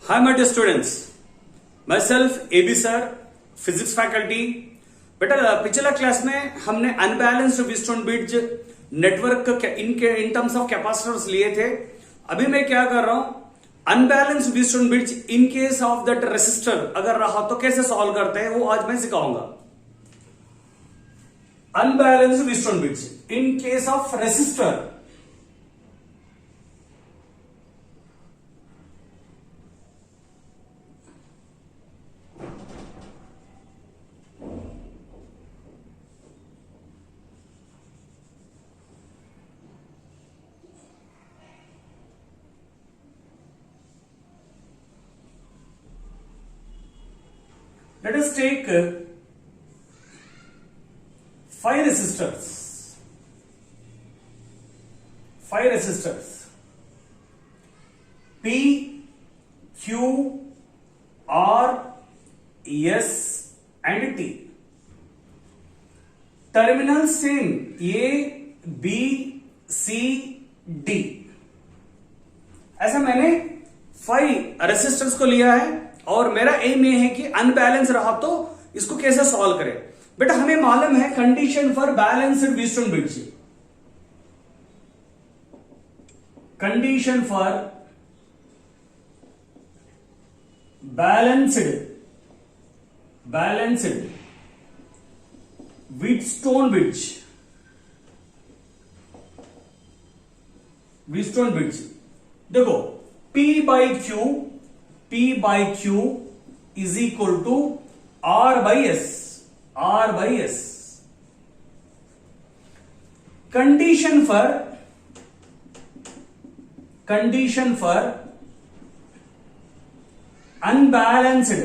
Hi my dear students, myself AB sir, physics faculty. बेटा पिछला class में हमने unbalanced Wheatstone bridge network in terms of capacitors लिए थे। अभी मैं क्या कर रहा हूं, unbalanced Wheatstone bridge in case of that resistor अगर रहा तो कैसे सॉल्व करते हैं वो आज मैं सिखाऊंगा। Unbalanced Wheatstone bridge in case of resistor, let us take 5 resistors. 5 resistors P, Q, R, S and T. Terminal same A, B, C, D. ऐसा मैंने 5 रेसिस्टर्स को लिया है और मेरा एम ये है कि अनबैलेंस रहा तो इसको कैसे सॉल्व करें। बेटा हमें मालूम है condition for balanced Wheatstone bridge, condition for balanced Wheatstone bridge. देखो P by Q is equal to R by S. Condition for unbalanced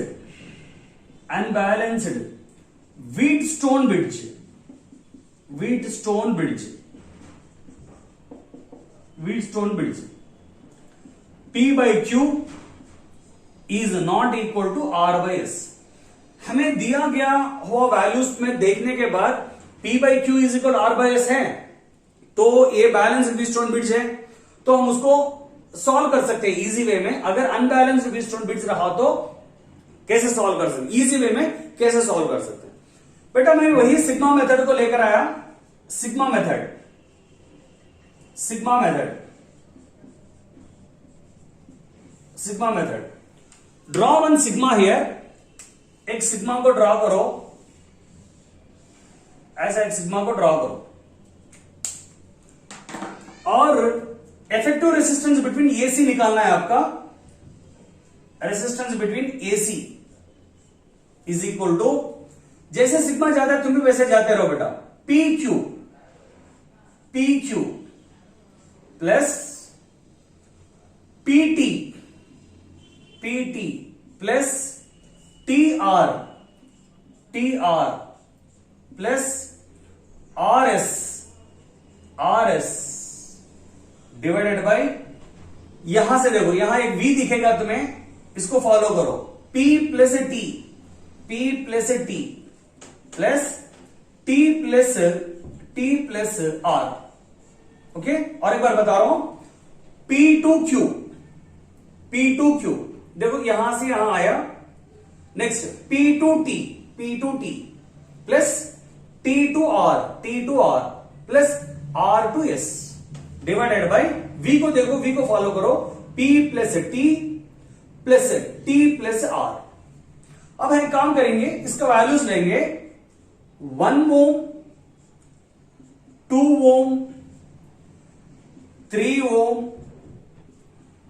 Wheatstone bridge P by Q is not equal to R by S. हमें दिया गया हुआ values में देखने के बाद P by Q is equal to R by S है तो ये बैलेंस्ड व्हीटस्टोन ब्रिज है, तो हम उसको सॉल्व कर सकते हैं इजी वे में। अगर अनबैलेंस्ड व्हीटस्टोन ब्रिज रहा तो कैसे सॉल्व कर सकते हैं, इजी वे में कैसे सॉल्व कर सकते हैं। बेटा मैं वही सिग्मा मेथड को लेकर आया। Sigma method draw one sigma here. एक सिग्मा को ड्रॉ करो, ऐसा एक सिग्मा को ड्रॉ करो और इफेक्टिव रेसिस्टेंस बिटवीन एसी निकालना है आपका। Resistance between AC is equal to, जैसे सिग्मा जाता है तुम भी वैसे जाते रहो बेटा, P Q plus PT plus T R plus R S divided by, यहां से देखो यहां एक V दिखेगा तुम्हें, इसको फॉलो करो। P plus T plus T plus R। Okay, और एक बार बता रहा हूं, P2Q देखो यहां से यहां आया। Next P2T plus T2R plus R2S divided by V को देखो, V को फॉलो करो, P plus T plus R। अब हम काम करेंगे, इसका वैल्यूज लेंगे 1 ओम, 2 ओम, 3 ओम,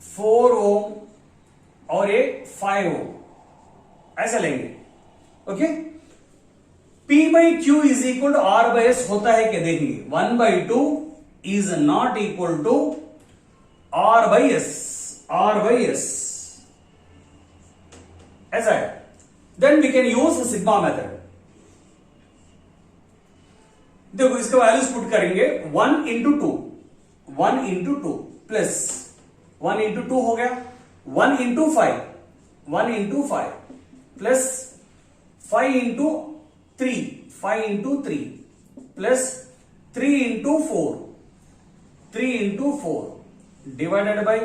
4 ओम और एक 5 ओम, ऐसा लेंगे। Okay, P by Q is equal to R by S होता है क्या देखेंगे। 1 by 2 is not equal to R by S, ऐसा है। Then we can use sigma method. देखो इसका वैल्यूज पुट करेंगे, 1 इंटू टू प्लस 1 इंटू 2 हो गया, 1 into 5 plus 5 into 3 plus 3 into 4 divided by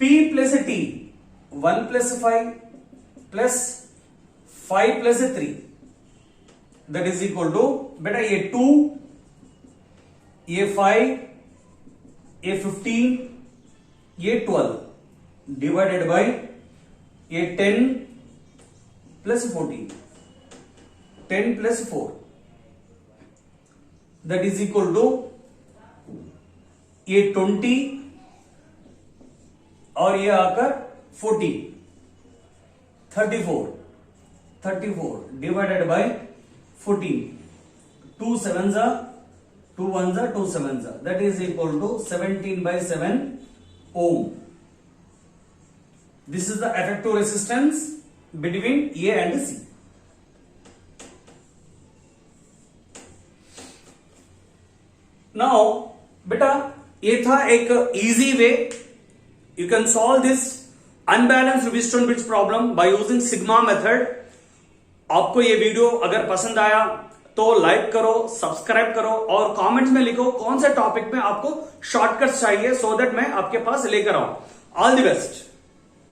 P plus T 1 plus 5 plus 5 plus 3 that is equal to, बेटा ये 2, ये 5, ये 15, ये 12 डिवाइडेड बाय ये 10 plus 14, 10 plus 4 that is equal to ये 20 और ये आकर 14, 34 डिवाइडेड बाय 14, 2 7 जा 2 1 जा 2 7 जा that is equal to 17/7 ohm. This is the effective resistance between A and C. Now, बेटा ये था एक easy way. You can solve this unbalanced resistance bridge problem by using sigma method. आपको ये video अगर पसंद आया तो लाइक करो, सब्सक्राइब करो और कमेंट्स में लिखो कौन से टॉपिक में आपको शॉर्टकट्स चाहिए, सो दैट मैं आपके पास लेकर आऊं. All the best.